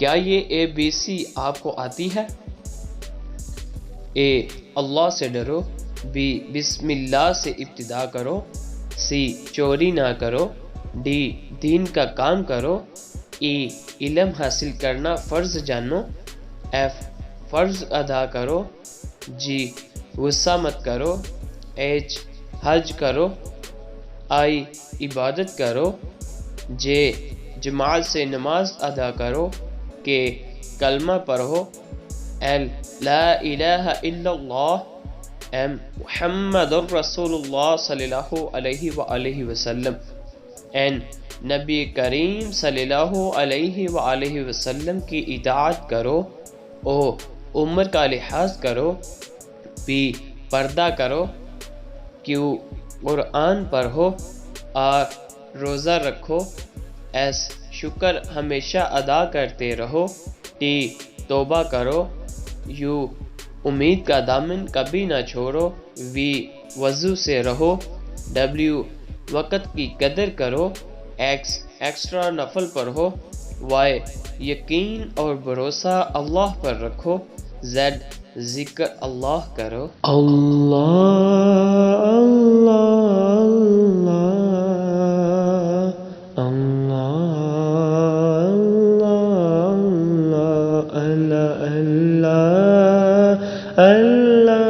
کیا یہ ABC آپ کو آتی ہے؟ A اللہ سے ڈرو، B بسم اللہ سے ابتدا کرو، C چوری نہ کرو، D دین کا کام کرو، E علم حاصل کرنا فرض جانو، F فرض ادا کرو، G غصہ مت کرو، H حج کرو، I عبادت کرو، J جماعت سے نماز ادا کرو، K کلمہ پڑھو، L لا الہ الا اللہ، M محمد الرسول اللہ صلی اللہ علیہ وآلہ وسلم، N نبی کریم صلی اللہ علیہ وآلہ وسلم کی اطاعت کرو، O عمر کا لحاظ کرو، P پردہ کرو، Q قرآن پڑھو، R روزہ رکھو، S شکر ہمیشہ ادا کرتے رہو، T توبہ کرو، U امید کا دامن کبھی نہ چھوڑو، V وضو سے رہو، W وقت کی قدر کرو، X ایکسٹرا نفل پڑھو، Y یقین اور بھروسہ اللہ پر رکھو، Z ذکر اللہ کرو۔ اللہ اللہ اللہ اللہ اللہ اللہ